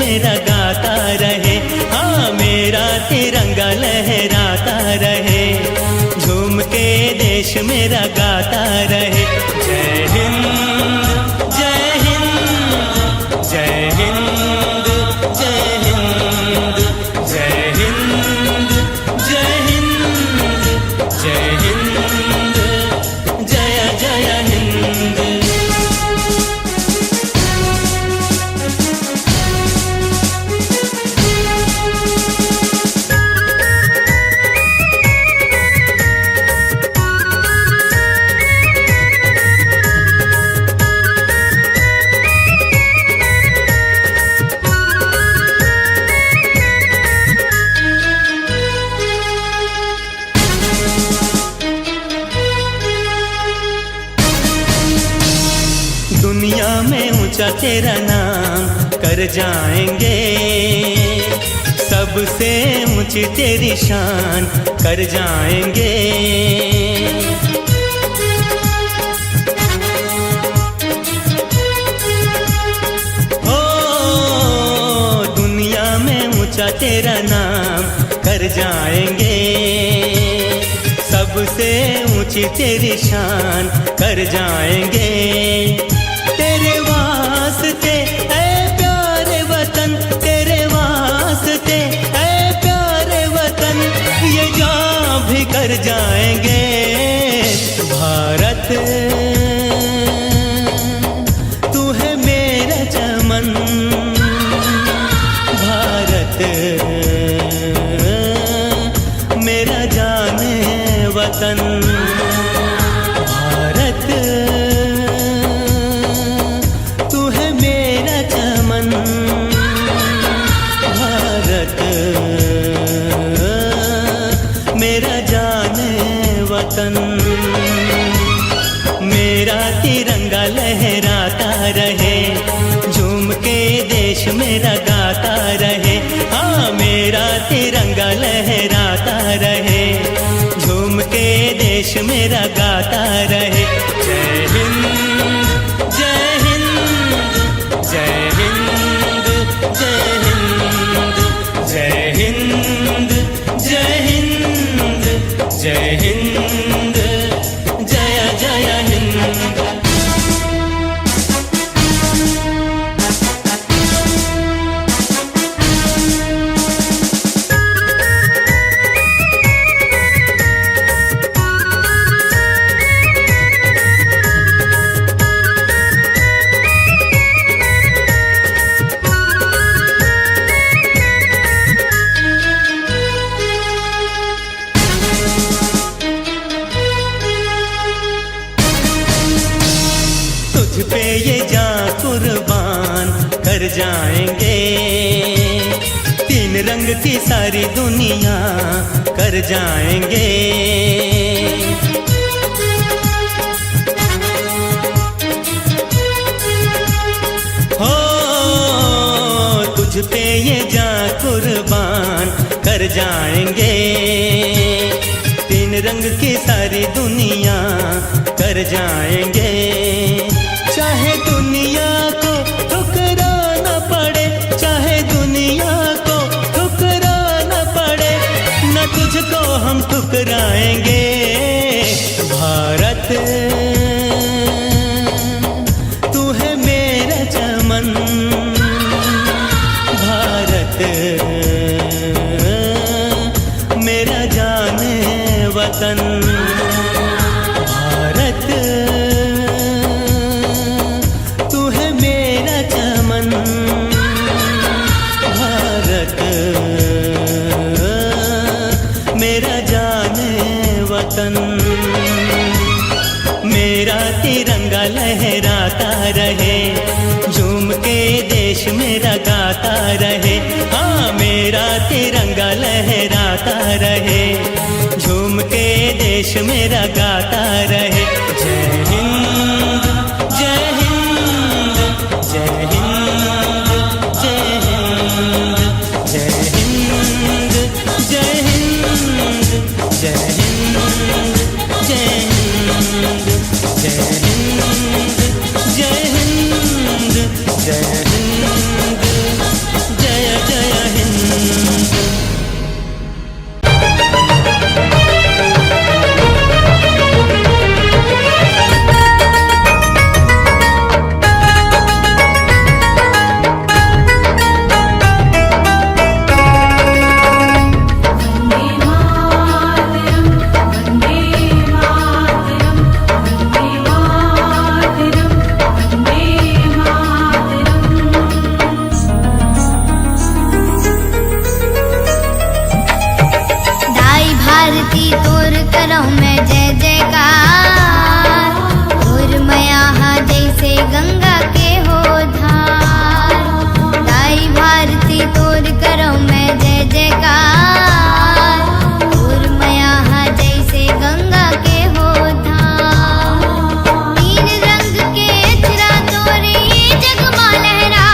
मेरा गाता रहे, हाँ मेरा तिरंगा लहराता रहे, झूम के देश मेरा गाता रहे। जय हिंद जय हिंद जय हिंद जय हिंद जय हिंद जय हिंद जय हिंद जय जय हिंद। नाम कर जाएंगे, सबसे ऊंची तेरी शान कर जाएंगे। हो दुनिया में ऊंचा तेरा नाम कर जाएंगे, सबसे ऊंची तेरी शान कर जाएंगे। तेरे वास्ते ऐ प्यारे वतन, तेरे वास्ते ऐ प्यारे वतन, ये जान भी कर जाएंगे। भारत तू है मेरा चमन, भारत मेरा जाने वतन, भारत तू है मेरा चमन, भारत मेरा जाने वतन। मेरा तिरंगा लहराता रहे, झूम के देश मेरा गाता रहे। हाँ मेरा तिरंगा लहराता रहे, झूम के देश मेरा गाता रहे। जय हिंद जय हिंद जय हिंद जय हिंद जय हिंद जय हिंद जय हिंद जय जय हिंद। तुझ पे ये जान कुर्बान कर जाएंगे, तीन रंग की सारी दुनिया कर जाएंगे। हो तुझ पे ये जान कुर्बान कर जाएंगे, तीन रंग की सारी दुनिया कर जाएंगे। चाहे दुनिया को ठुकराना पड़े, चाहे दुनिया को ठुकराना पड़े, न तुझको हम ठुकराएंगे। भारत तू है मेरा चमन, भारत मेरा जाने वतन, भारत तू है मेरा चमन, भारत मेरा जाने वतन। मेरा तिरंगा लहराता रहे, झूम के देश मेरा गाता रहे। हाँ मेरा तिरंगा लहराता रहे, झूम के देश मेरा गाता रहे। जय हिंद जय हिंद जय हिंद जय हिंद जय हिंद जय हिंद जय हिंद जय हिंद जय हिंद जय हिंद जय हिंद जय जय हिंद। लहरा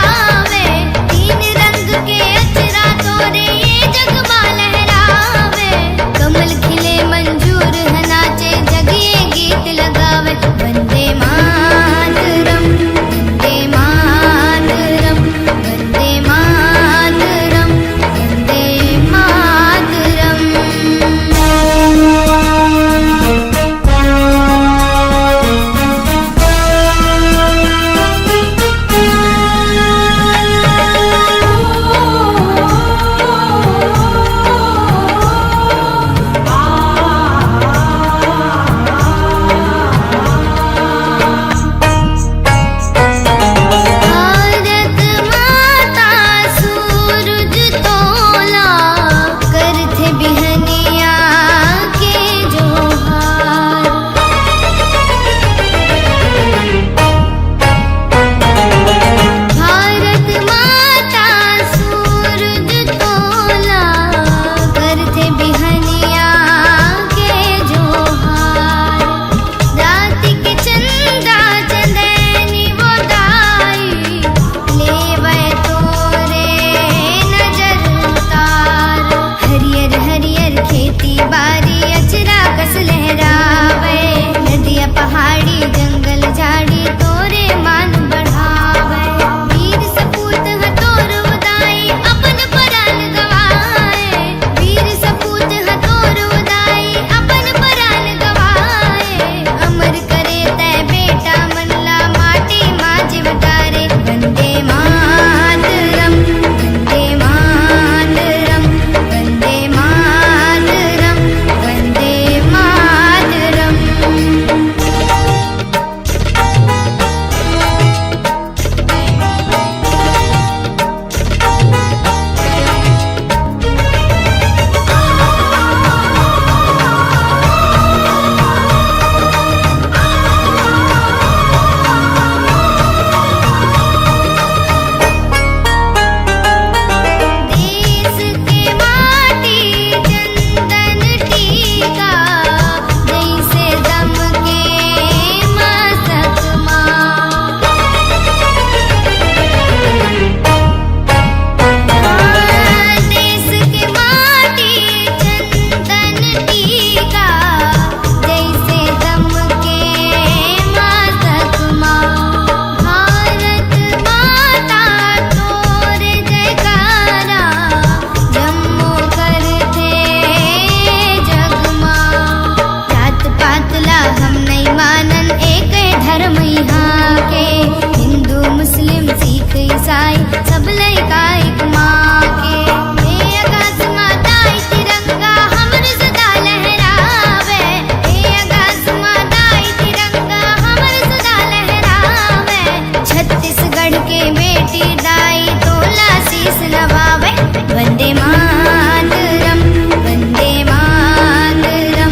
आई सब लइका एक माँ के। हे आकाश माताई तिरंगा हमर सदा लहरावे, हे आकाश माताई तिरंगा हमर सदा लहरावे। छत्तीसगढ़ के बेटी दाई तोला शीस नवावे। वंदे मातरम वंदे मातरम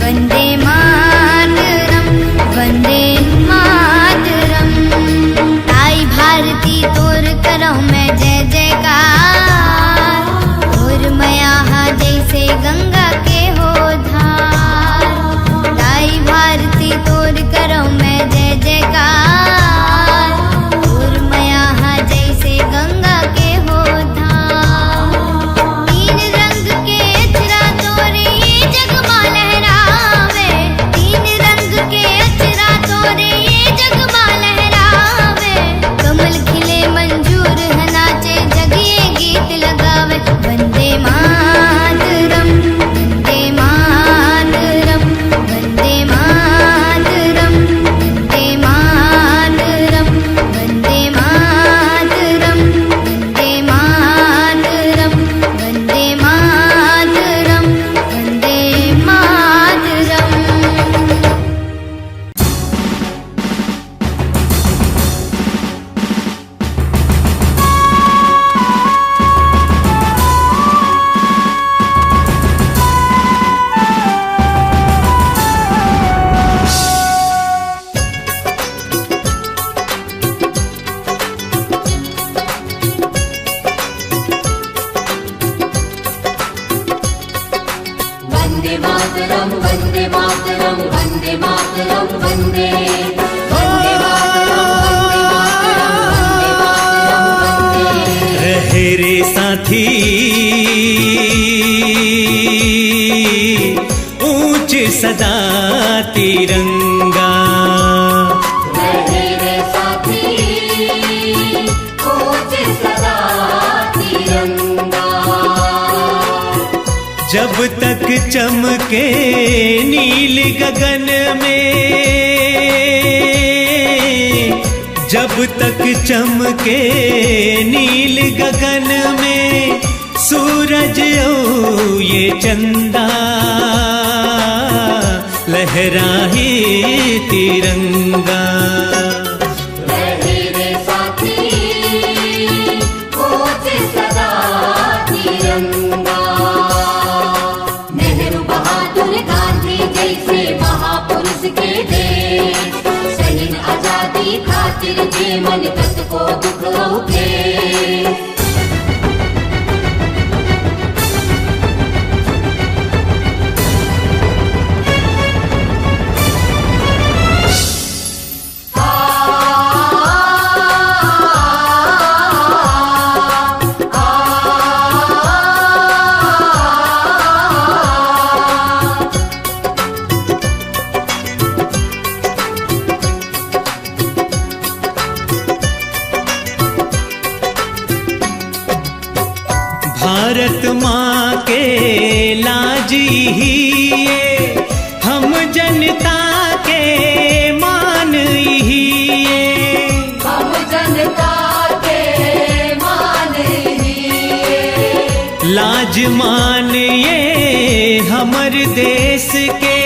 वंदे मातरम वंदे मातरम। ताई भारती तोर करो मैं जय जयकार, तोर मया जैसे गंगा के हो धार। ताई भारती तोर करो मैं जय जयकार, तोर मया जैसे गंगा के हो धार। तीन रंग के अचरा तोरे ये जगमा लहरावे, तीन रंग के अचरा तोरे ये जगमा लहरावे। कमल खिले मंजूर है नाचे जगिए गीत लगावे। वंदे मातरम वंदे मातरम वंदे मातरम वंदे मातरम वंदे मातरम वंदे मातरम वंदे मातरम वंदे मातरम। वन्दे मातरम् वन्दे मातरम् वन्दे मातरम् वन्दे वन्दे मातरम् वन्दे मातरम् वन्दे। रहे रे साथी ऊंच सदा तिरंगा, रहे रे साथी ऊंच सदा तिरंगा। जब तक चमके नील गगन में, जब तक चमके नील गगन में सूरज ओ ये चंदा, लहराए तिरंगा। रहे रे साथी ऊंच सदा तिरंगा। नेहरू बहादुर गांधी जैसे महापुरुष के देश, शहीद आजादी खातिर जे मन तक को दुख उठे। भारत माँ के लाजी ही ये, हम जनता के मान ही ये। हम जनता के मान ही लाज मान ये हमर देश के,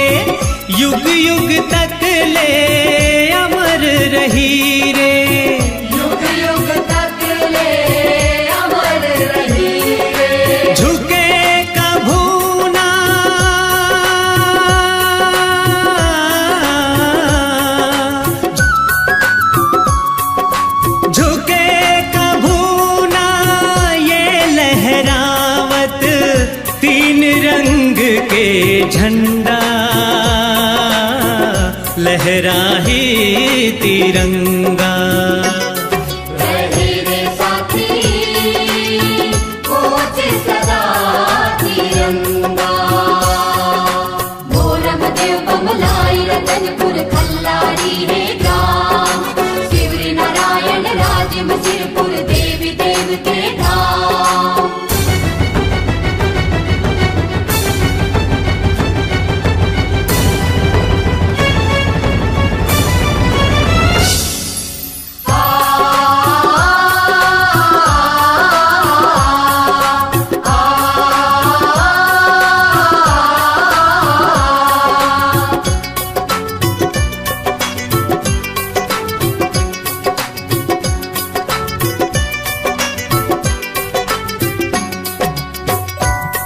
युग युग तक ले अमर रही रे। युग युग तक ले अमर रही रे। झुके कभू ना, झुके कभू ना ये लहरावत तीन रंग के झंडा, लहराए तिरंगा। रहे रे साथी ऊंच सदा तिरंगा। मोरमदेव बमलाई रतनपुर खल्लारी है ग्राम, शिवरी नारायण राजिम सिरपुर देवी देव के धाम।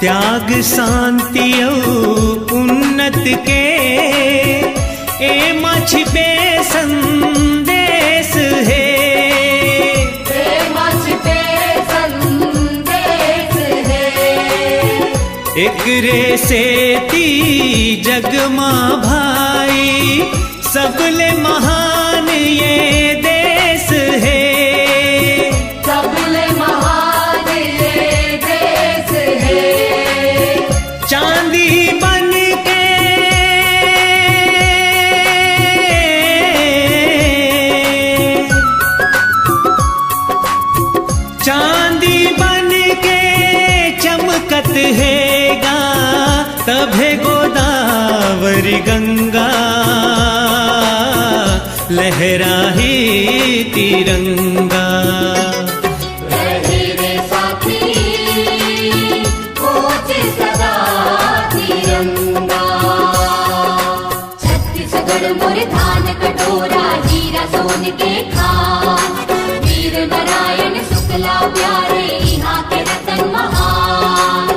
त्याग शांति उन्नत के एमा छिपे संदेश है। एकरे से ती जग मां भाई सबले महान ये देश है। सबले महान ये देश है। चांदी बन के चांदी बन के चमकत है तभे गोदावरी गंगा लहराही तिरंगा। रहे रे साथी ऊंचे सदा तिरंगा। छत्तीसगढ़ मोर धान कटोरा हीरा सोन के खान। वीर नारायण शुक्ला प्यारे यहाँ के रतन महान।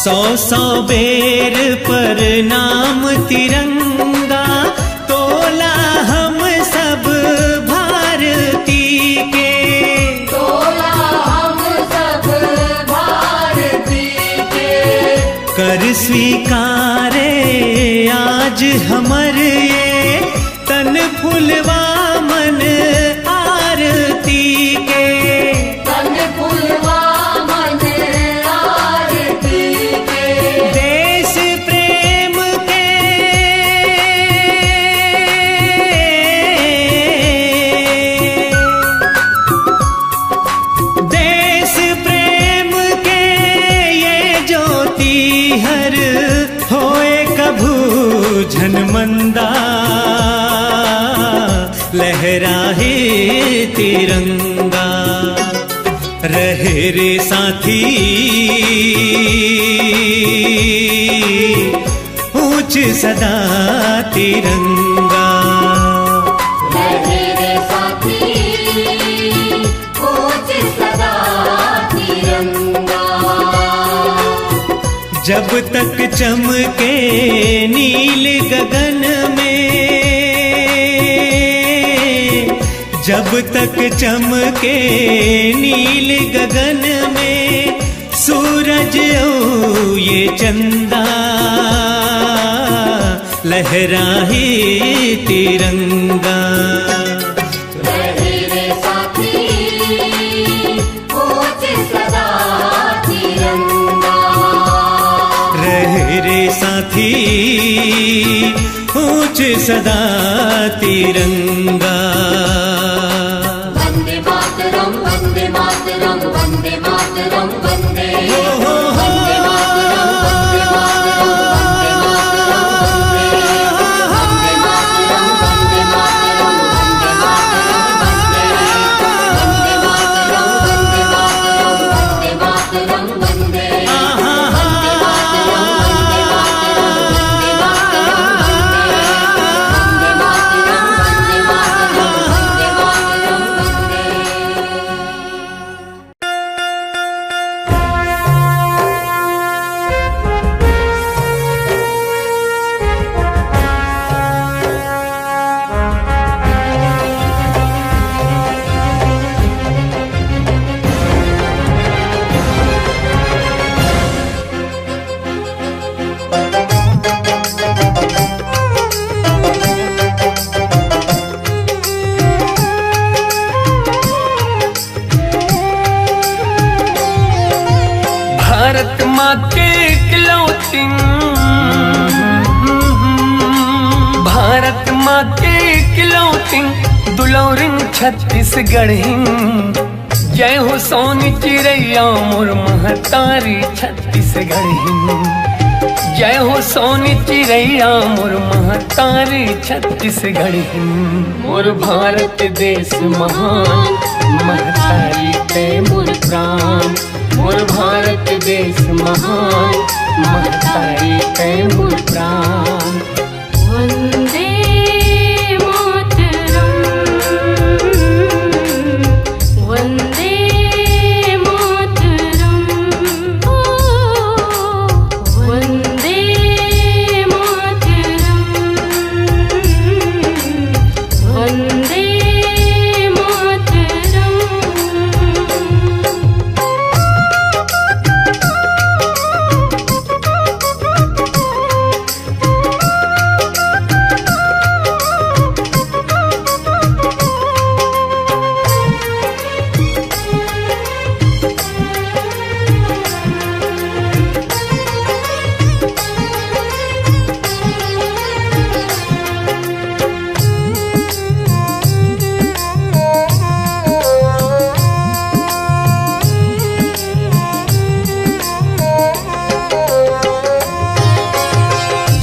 सौ सौ बेर पर नाम तिरंगा तोला हम सब भारती के। तोला हम सब भारती के। कर स्वीकारे आज हमर ये तन फुलवा मन आरती के। तन फुलवा मन आरती के। देश प्रेम के देश प्रेम के ये ज्योति हर होए कभू झनमंदा लहराहे तिरंगा। रहे रे साथी ऊंच सदा तिरंगा। रहे रे साथी ऊंचे सदा तिरंगा। जब तक चमके नील गगन में जब तक चमके नील गगन में सूरज ओ ये चंदा लहराहे तिरंगा। रहे रे साथी ऊंचे सदा तिरंगा। रहे रे साथी ऊंच सदा तिरंगा। वंदे मातरम वंदे मातरम वंदे मातरम वंदे। हो वंदे मातरम वंदे मातरम वंदे मातरम वंदे। वंदे मातरम वंदे मातरम वंदे मातरम वंदे। वंदे मातरम वंदे मातरम वंदे मातरम वंदे। भारत माँ के इकलौती भारत माँ के इकलौती दुलौरिन छत्तीसगढ़ जय हो सोनी चिड़ैया मोर महतारी छत्तीसगढ़ हिंद। जय हो सोनी चिड़ैया मोर महतारी छत्तीसगढ़ हिंद। मोर भारत देश महान महतारी तैमूर प्राण। मोर भारत देश महान महतारी तैमूर प्राण। वंदे मातरम, वंदे मातरम, वंदे मातरम, वंदे मातरम।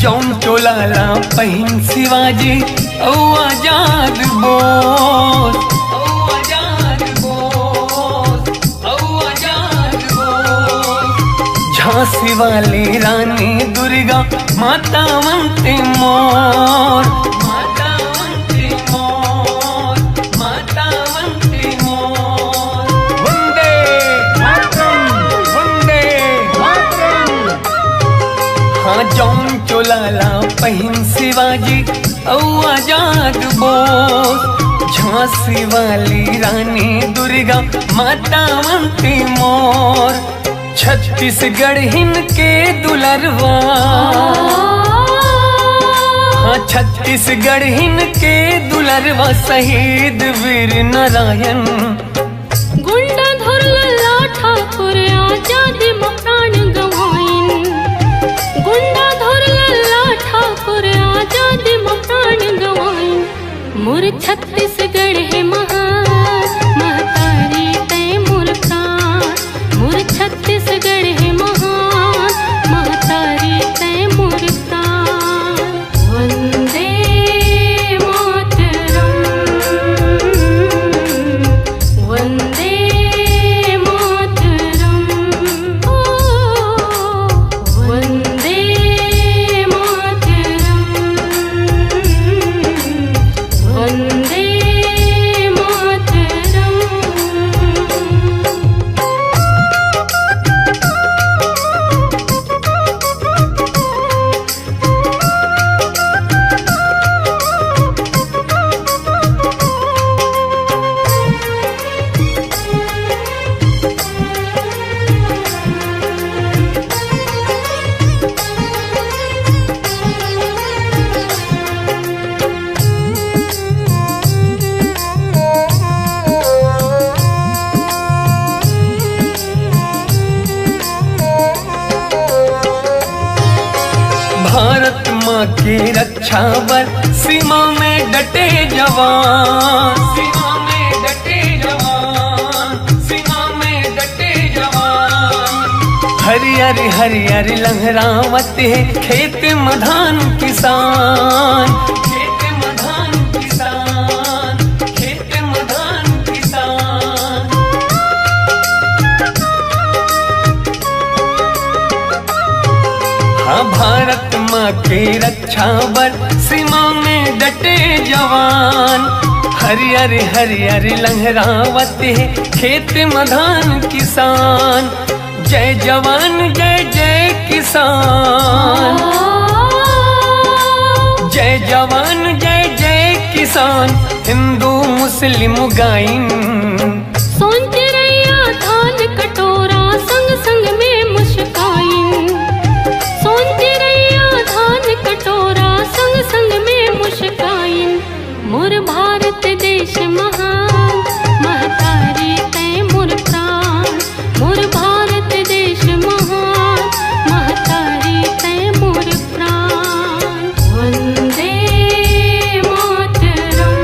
जौन चोलाला पहिन शिवाजी औ आजाद बोस, औ आजाद बोस, औ आजाद बोस। झांसी वाली रानी दुर्गा माता वंदे मोर, माता वंदे मोर, माता वंदे मोर। वंदे मातरम, वंदे मातरम। हाँ जौन चोलाला पहिन शिवाजी औ आजाद बोस। झांसी वाली रानी दुर्गा माता वंदे मोर। छत्तीसगढ़ हिन के दुलरवा, हाँ छत्तीसगढ़ हिन के दुलरवा शहीद वीर नारायण। गुंडा धुरला ठाकुर आजादी में प्राण गवाइन। गुंडा धुरला ठाकुर आजादी में प्राण गवाइन। मोर छत्तीसगढ़ है महान महतारी तैमूर प्राण। मोर छत्तीसगढ़ है महान महतारी तैमूर प्राण। वंदे मातरम, वंदे मातरम, वंदे मातरम, वंदे मातरम। भारत माँ की रक्षा बर सीमा में डटे जवान। सीमा में डटे जवान, सीमा में डटे जवान। हरियर हरियर लहरावत है खेत मधान किसान। खेत मधान किसान, खेत मधान किसान। हाँ भारत माँ की रक्षा बर सीमा में डटे जवान। हरियर हरियर लहरावत है खेत मधान किसान। जय जवान जय जय किसान। जय जवान जय जय किसान। हिंदू मुस्लिम गाइन। सोन चिड़ैया धान कटोरा संग संग में मुस्काइन। सोन चिड़ैया धान कटोरा संग संग में मुस्काइन। मोर भारत देश महान महतारी तैमूर प्राण। मोर भारत देश महान महतारी तैमूर प्राण। वंदे मातरम,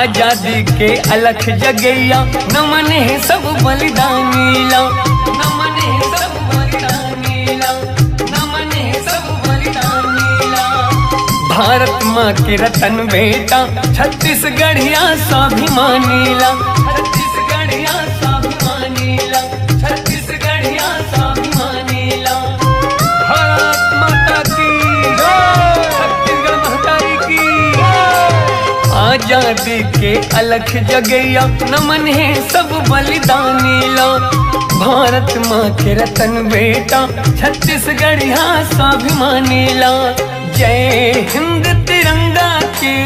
आजादी के अलख जगैया नमन है सब बलिदानीला, नमन है सब बलिदानीला, नमन है सब बलिदानीला। भारत माँ के रतन बेटा छत्तीसगढ़िया स्वाभिमानीला, छत्तीसगढ़िया स्वाभिमानीला, छत्तीसगढ़िया स्वाभिमानीला। भारत माता की जय, छत्तीसगढ़ महतारी की जय। आजादी के अलख जगैया नमन है सब बलिदानीला, भारत माँ के रतन बेटा छत्तीसगढ़िया स्वाभिमानीला। जय हिंद तिरंगा के,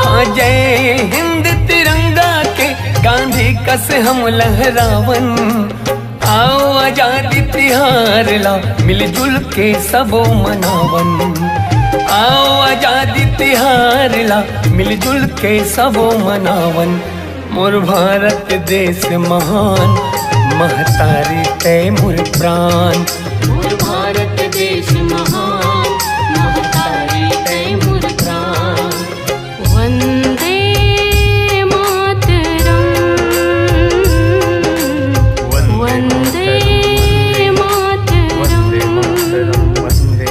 हाँ जय हिंद तिरंगा के, गांधी कस हम लहरावन। आओ आजादी तिहार ला मिलजुल के सबो मनावन, आओ आजादी तिहार ला मिलजुल के सबो मनावन। मोर भारत देश महान महतारी तय मोर प्राण, मोर भारत देश महान महतारी तय मोर प्राण। वंदे मातरम, वंदे मातरम, वंदे मातरम, वंदे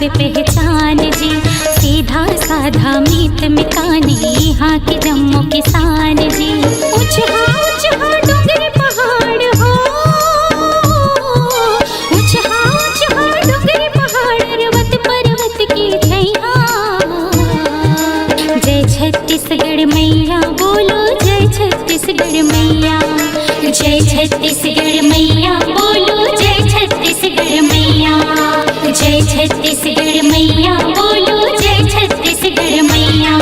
बाबे पहचान जी, सीधा साधा मीत मिताने यहाँ के जम्मू किसान जी। ऊंचा ऊंचा डोंगर पहाड़ हो, ऊंचा ऊंचा डोंगर पहाड़, पर्वत पर्वत की छैया। जय छत्तीसगढ़ मैया बोलो, जय छत्तीसगढ़ मैया, जय छत्तीसगढ़ मैया बोलो, जय छत्तीसगढ़ मैया, जय छत्तीसगढ़ मैया बोलो, जय छत्तीसगढ़ मैया।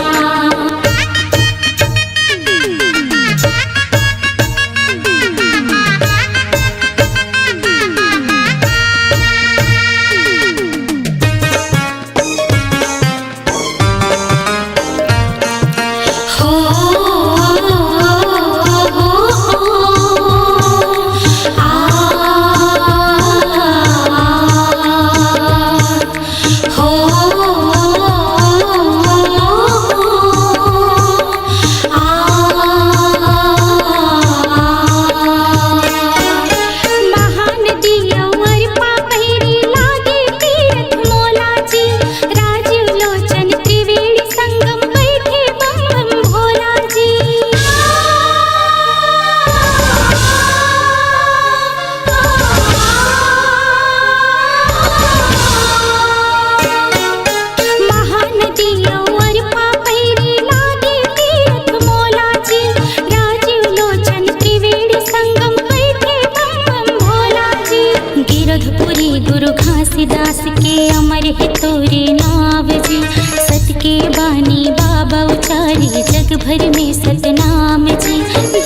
गुरु घासीदास के अमर है तोरे नाव जी, सत के बानी बाबा उचारी जग भर में सतनाम जी।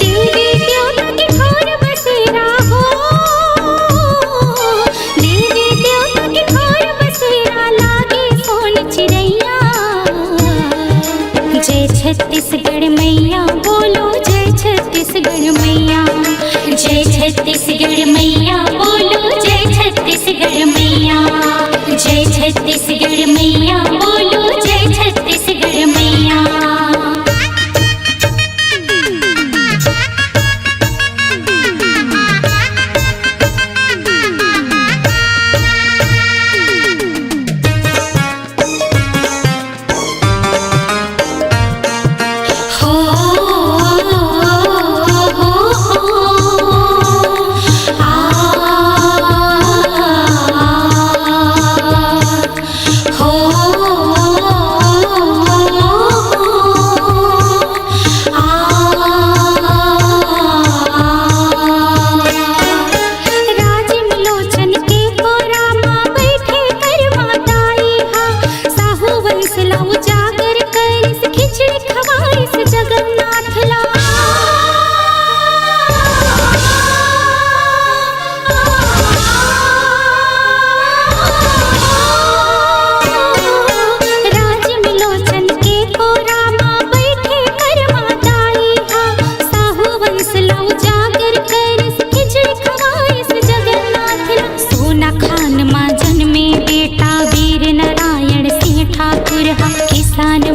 देवी देवता के घोर बसेरा हो, देवी देवता के घोर बसेरा, लागे सोन चिड़ैया। जय छत्तीसगढ़ मैया बोलो, जय छत्तीसगढ़ मैया, जय छत्तीसगढ़ मैया बोलो, जय छत्तीसगढ़ मैया, जय छत्तीसगढ़ मैया बोलो, जय छत्तीसगढ़ मैया।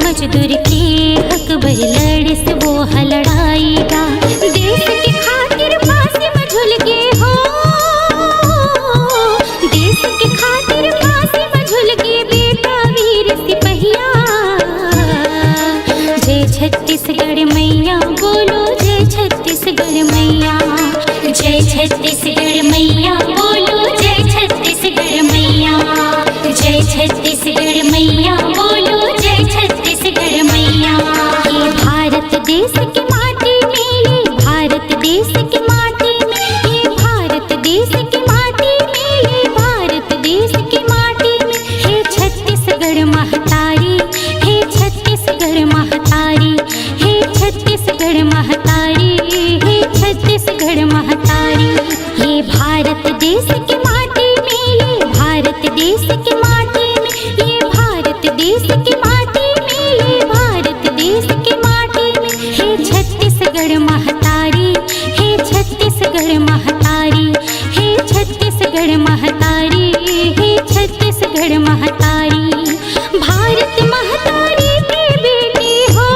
मजदूर के हक भर लड़िस वो हलड़ाएगा, देश के खातिर फांसी में झूल के हो, देश के खातिर फांसी में झूल के बेटा वीर सिपहिया। जय छत्तीसगढ़ मैया बोलो, जय छत्तीसगढ़ मैया, जय छत्तीसगढ़ मैया बोलो, जय छत्तीसगढ़ मैया, जय छत्तीसगढ़ मैया बोलो, जय छत्तीसगढ़ मैया। ये भारत देश की माटी में, ये भारत देश की माटी में, ये भारत देश की माटी में, ये भारत देश की माटी में, हे छत्तीसगढ़ महतारी, हे छत्तीसगढ़ महतारी, हे छत्तीसगढ़ महतारी, हे छत्तीसगढ़ महतारी। ये भारत देश की माटी में, ये भारत देश की माटी में, ये भारत देश की माटी में, ये भारत देश की माटी में, हे छत्तीसगढ़ महतारी, हे छत्तीसगढ़ महतारी, हे छत्तीसगढ़ महतारी, हे छत्तीसगढ़ महतारी। भारत महतारी की बेटी हो,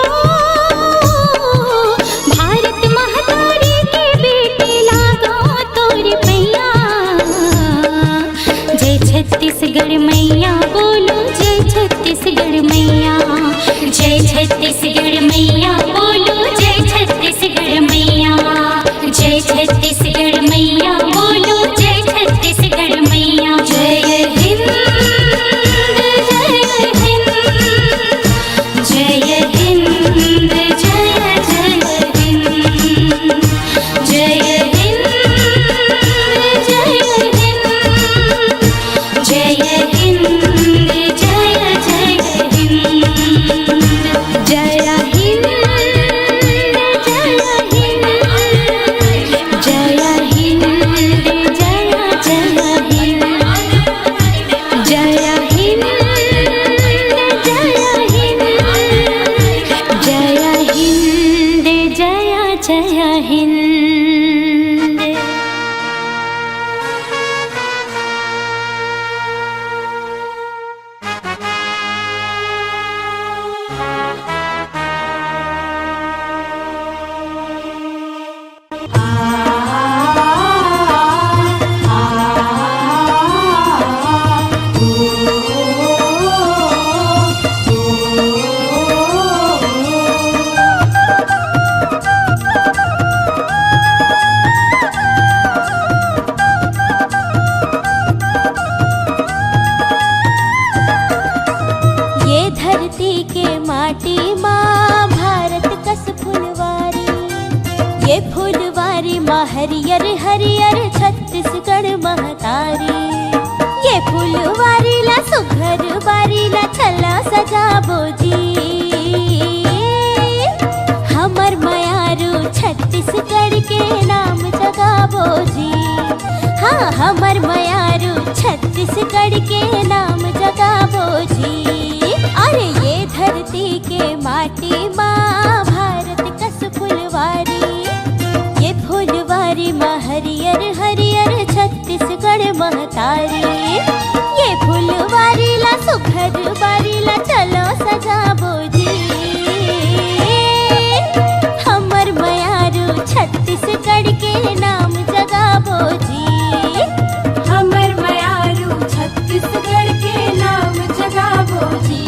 भारत महतारी की बेटी लागो तोरे पैया। जय छत्तीसगढ़ मैया बोलो, जय हिंद। हरियर हरियर छत्तीसगढ़ महतारी, ये फुलवारी ला सुघर बारी ला चला सजाबो जी। हमर मयारू छत्तीसगढ़ के नाम जगाबो जी। हाँ हमर मयारू छत्तीसगढ़ के नाम जगाबो जी। अरे ये धरती के माटी माँ भारत कस फुलवारी, ये फुलवारी माँ हरियर हरियर छत्तीसगढ़ महतारी, ये फुलवारी ला सुघर बारी ला चलो सजाबो जी। हमर मयारू छत्तीसगढ़ के नाम जगाबो जी। हमर मयारू छत्तीसगढ़ के नाम जगाबो जी।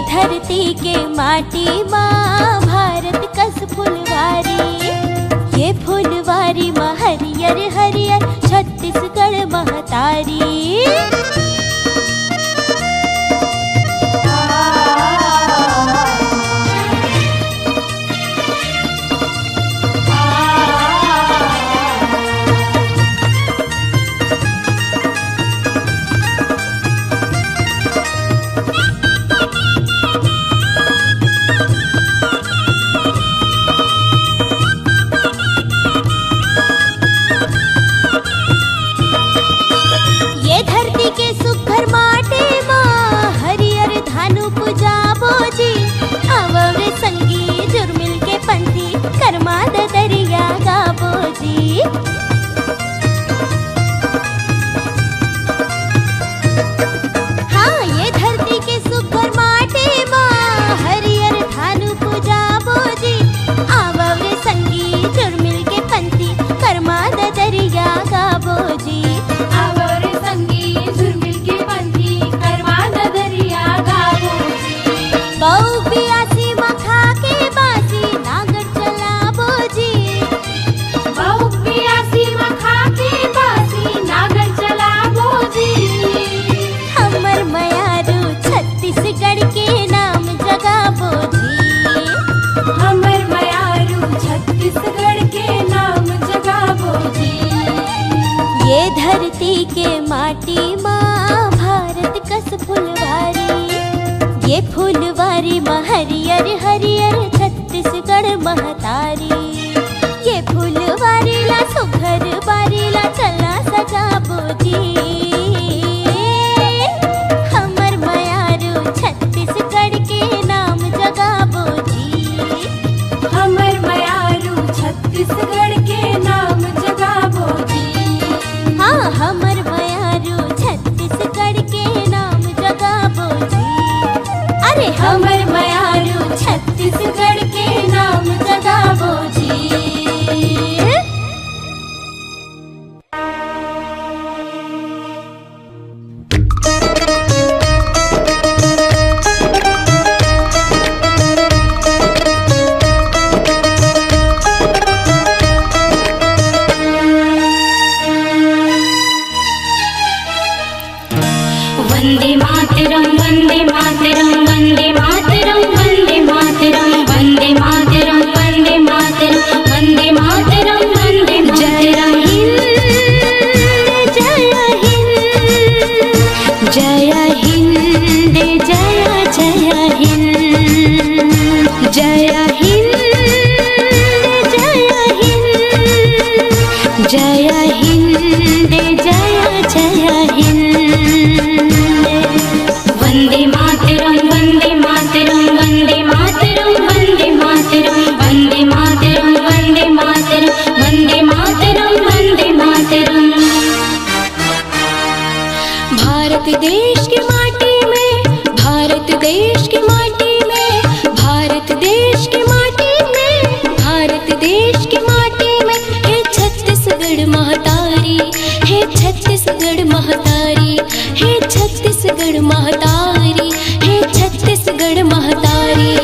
धरती के माटी माँ भारत कस फुलवारी, ये फुलवारी माँ हरियर हरियर छत्तीसगढ़ महतारी। धरती के माटी माँ भारत कस फुलवारी, ये फुलवारी माँ हरियर हरियर छत्तीसगढ़ महतारी, ये फुलवारी ला जी। हमर मयारू छत्तीसगढ़ के नाम जगाबो जी। हमर मयारू छत्तीसगढ़ के नाम जगाबो जी। हाँ हमर मयारू छत्तीसगढ़ के नाम जगाबो जी। अरे हमर मयारू छत्तीसगढ़ के नाम जगाबो जी। वन्दे मातरं वन्दे मातरं वन्दे मातरं वन्दे मातरं वन्दे मातरं वन्दे मातरं वन्दे मातरं वन्दे मातरं। जय हिन्द जय जय हिन्द जय हिन्द जय हिन्द जय हिन्द जय जय हिन्द। वन्दे मातरं वन्दे मातरं वन्दे मातरं वन्दे मातरं वन्दे मातरं वन्दे मातरं वन्दे मातरं वन्दे मातरं। भारत देश की माटी में, भारत देश की माटी में, भारत देश की माटी में, भारत देश की माटी में है छत्तीसगढ़ महतारी, है छत्तीसगढ़ महतारी, है छत्तीसगढ़ महतारी, है छत्तीसगढ़ महतारी।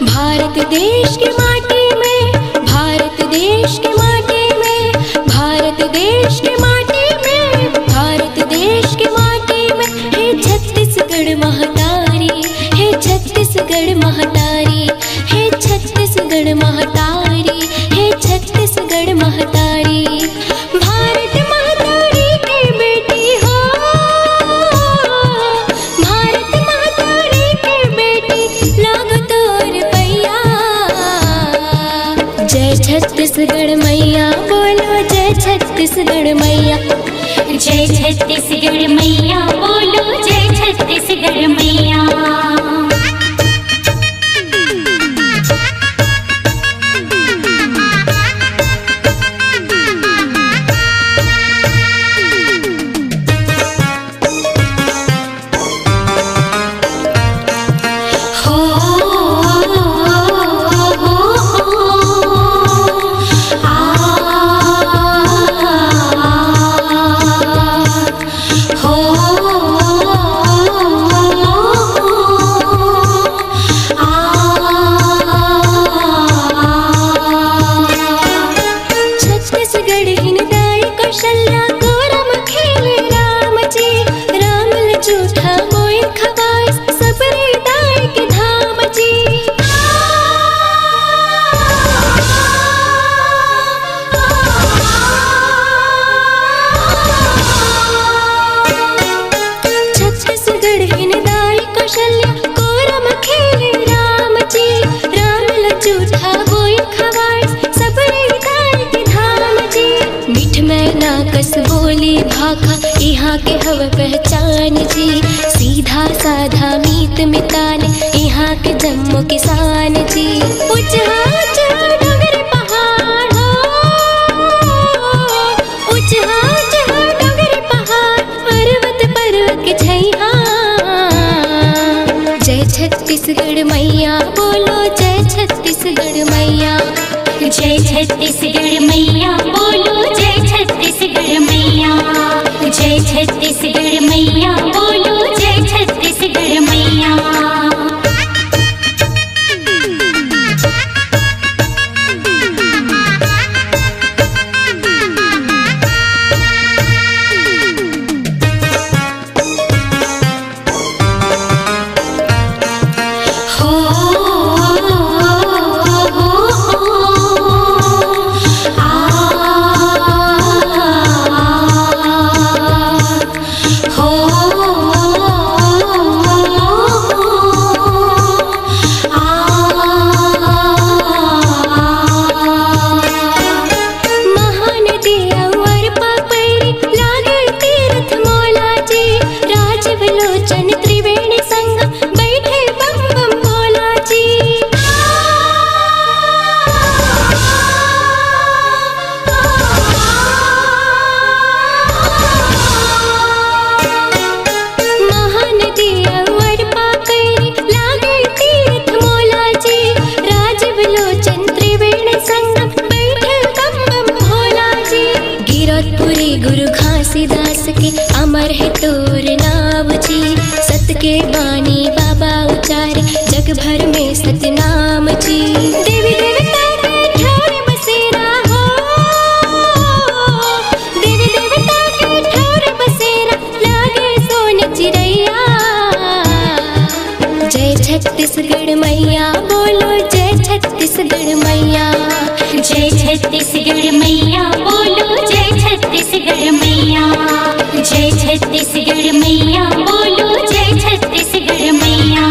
भारत देश की माटी में, भारत देश की माटी में, भारत देश की माटी में, भारत देश की माटी में है छत्तीसगढ़ महतारी, है छत्तीसगढ़ महतारी, है छत्तीसगढ़ महतारी, है छत्तीसगढ़ महतारी। भारत महतारी की बेटी हो, भारत महतारी की बेटी लागो तोर पैया। जय छत्तीसगढ़ मैया बोलो जय छत्तीसगढ़ मैया। जय छत्तीसगढ़ मैया बोलो जय छत्तीसगढ़ मैया। भाखा यहाँ के हव पहचान जी। सीधा साधा मीत मितान यहाँ के जम्मू किसान जी। ऊंचा डोंगर पहाड़ हो, ऊंचा डोंगर पहाड़ पर्वत पर्वत के छैया। जय छत्तीसगढ़ मैया बोलो जय छत्तीसगढ़ मैया। जय छत्तीसगढ़ मैया बोलो जय छत्तीसगढ़ मैया। जय छत्तीसगढ़ मैया बोलो जय छत्तीसगढ़ मैया। आ तुलसीदास के अमर है तोर नाम जी। सत के बानी बाबा उचारे जग भर में सतनाम जी। देवी देवता के ठौर बसेरा हो, देवी देवता के ठौर बसेरा लागे सोन चिड़ैया। जय छत्तीसगढ़ मैया बोलो जय छत्तीसगढ़ मैया। जय छत्तीसगढ़ मैया बोलो जय छत्तीसगढ़ मैया। जय छत्तीसगढ़ मैया बोलो जय छत्तीसगढ़ मैया।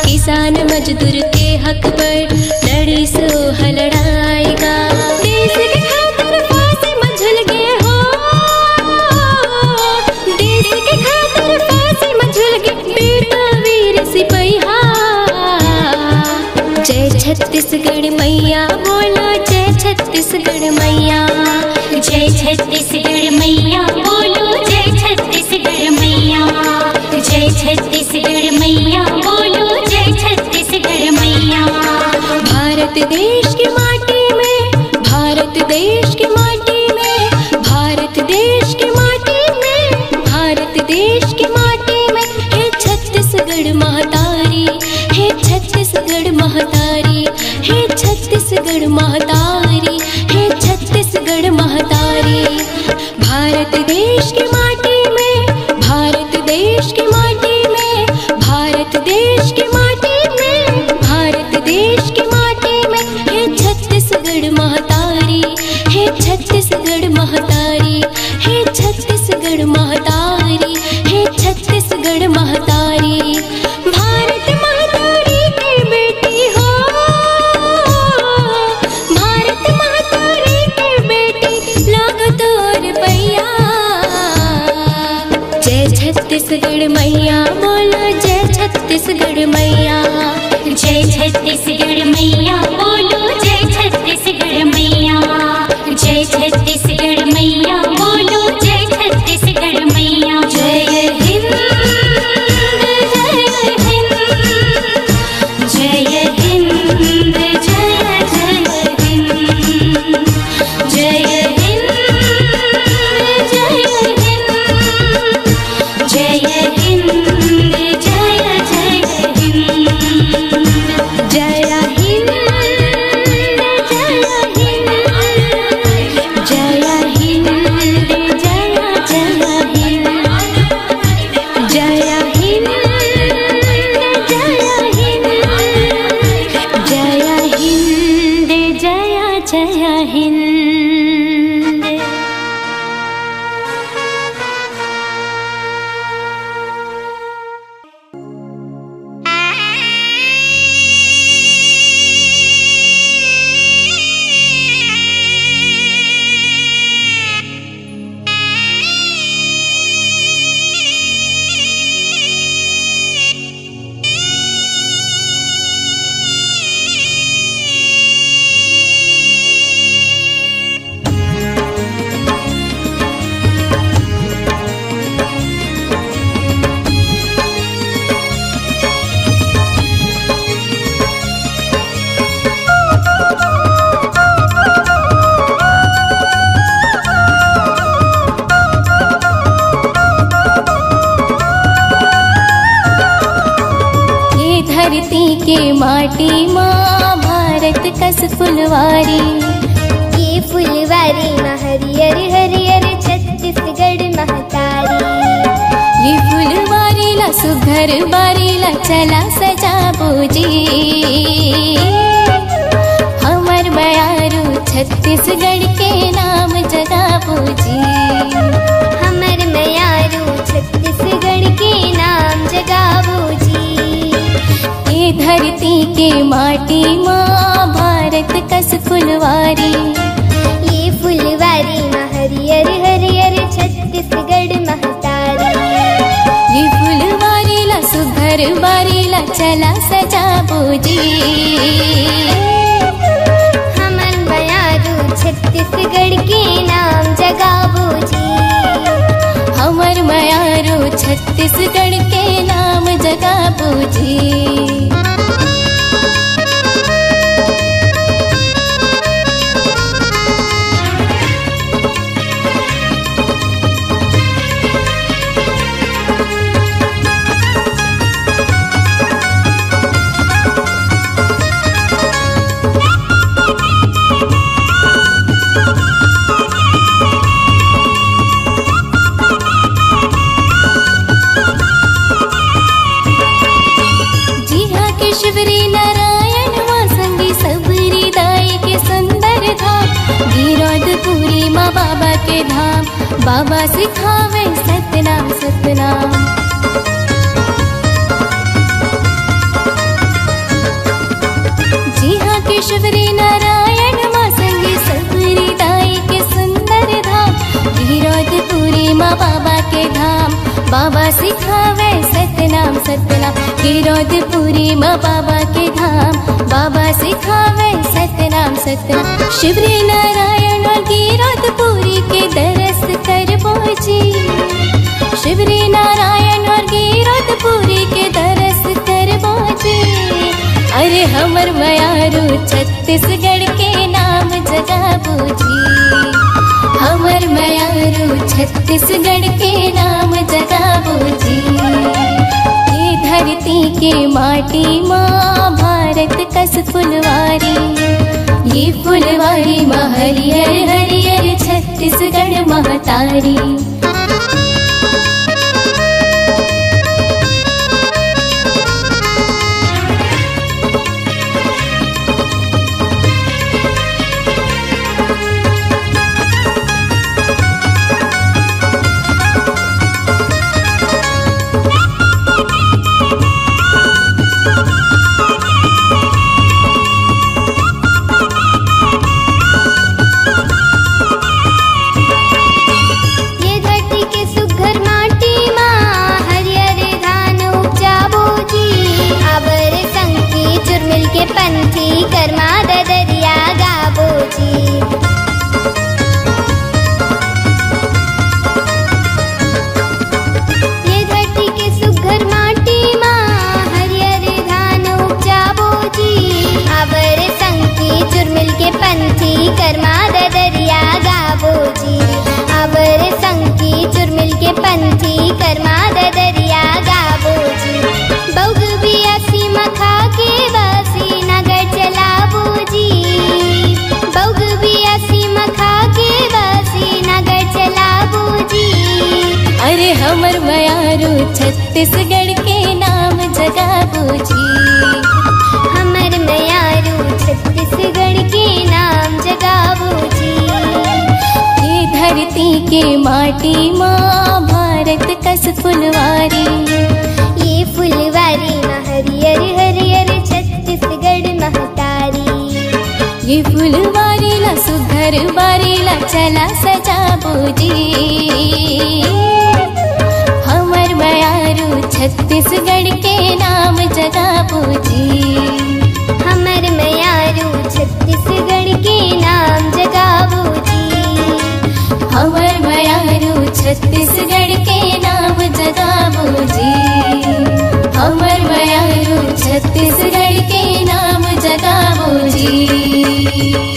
किसान मजदूर के हक पर लड़ी सो हलड़ाएगा। देश के खातिर फांसी में झूल गए हो, देश के खातिर फांसी में झूल गए बेटा वीर सिपहिया। जय छत्तीसगढ़ मैया बोलो जय छत्तीसगढ़ मैया। जय छत्तीसगढ़ मैया बोलो जय छत्तीसगढ़ मैया। जय छत्तीसगढ़ मैया बोलो जय छत्तीसगढ़ मैया। भारत देश की माटी में, भारत देश की माटी में, भारत देश की माटी में, भारत देश की माटी में है छत्तीसगढ़ महतारी, है छत्तीसगढ़ महतारी, है छत्तीसगढ़ महतारी, है छत्तीसगढ़ महतारी। भारत देश की माटी में, भारत देश की माटी में, भारत देश की माटी में, भारत देश की माटी में है छत्तीसगढ़ महतारी, है छत्तीसगढ़ महतारी, है छत्तीसगढ़ महतारी, है छत्तीसगढ़ महतारी। भारत महतारी की बेटी हो, भारत महतारी की बेटी लागो तोर पैया। जय छत्तीसगढ़ मैया बोलो जय छत्तीसगढ़ मैया। जय छत्तीसगढ़ मैया बोलो जय छत्तीसगढ़ मैया। जय छत्तीसगढ़ मैया बोलो जय छत्तीसगढ़ मैया। जय हिंद जय हिंद, जय हिंद जय जय हिंद, जय हिंद जय हिंद, जय हिंद जय जय हिंद, जय हिंद। के माटी माँ भारत कस फुलवारी। ये फुलवारी माँ हरियर हरियर छत्तीसगढ़ महतारी। ये फुलवारी ला सुघर बारी ला चला सजाबो जी। हमर बयारू छत्तीसगढ़ के नाम जगाबो जी। हमर मयारू छत्तीसगढ़ के नाम जगाबो जी। ये धरती के माटी माँ भारत कस फुलवारी। ये फुलवारी माँ हरियर हरियर छत्तीसगढ़ महतारी। ये फुलवारी ला सुघर बारी ला चला सजाबो जी। हमर मयारू छत्तीसगढ़ के नाम जगाबो जी। हमर मयारो छत्तीसगढ़ के नाम जगाबो जी। शिवरी नारायण माँ संगी सबरी दाई के सुंदर धाम। गिरौदपुरी माँ बाबा के धाम। बाबा सिखावे सतनाम सतनाम। जी हाँ केशवरी नारायण माँ संगी सबरी दाई के सुंदर धाम। गिरौदपुरी माँ बाबा के धाम। बाबा सिखावे सतनाम सतनाम। गिरौदपुरी माँ बाबा के धाम। बाबा सिखावे सतनाम सतनाम। शिवरी नारायण और गिरौदपुरी के दरस करबो जी। शिवरी नारायण और गिरौदपुरी के दरस करबो जी। अरे हमर मयारू छत्तीसगढ़ के नाम जगाबो जी। हमर मयारू छत्तीसगढ़ के नाम जगाबो जी। ये धरती के माटी माँ भारत कस फुलवारी। ये फुलवारी माँ हरियर हरियर छत्तीसगढ़ महतारी। पंथी कर्मा दरिया गाबो जी। ये धरती के सुघर माटी माँ हरियर धान उपजाबो जी। आवर संकी चुरमिल के पंथी कर्मा दरिया गाबो जी। आवर संकी चुरमिल के पंथी कर्मा दरिया गाबो जी। बौग बिया सीमा खा के बासी नगर चलाबो जी। बौग बिया सीमा खा के बासी नगर चलाबो जी। अरे हमर मयारू छत्तीसगढ़ के नाम जगाबो जी। हमर मयारू छत्तीसगढ़ के नाम जगाबो जी। ये धरती के माटी माँ भारत कस फुलवारी। ये फुलवारी माँ हरियर हरियर छत्तीसगढ़ महतारी। ये फुलवारी ला सुघर बारी ला चला सजाबो जी। हमर मयारू छत्तीसगढ़ के नाम जगाबो जी। हमर मयारू छत्तीसगढ़ के नाम जगाबो जी। हमर मयारू छत्तीसगढ़ के नाम जगाबो जी। हमर मयारू छत्तीसगढ़ के नाम जगाबो जी।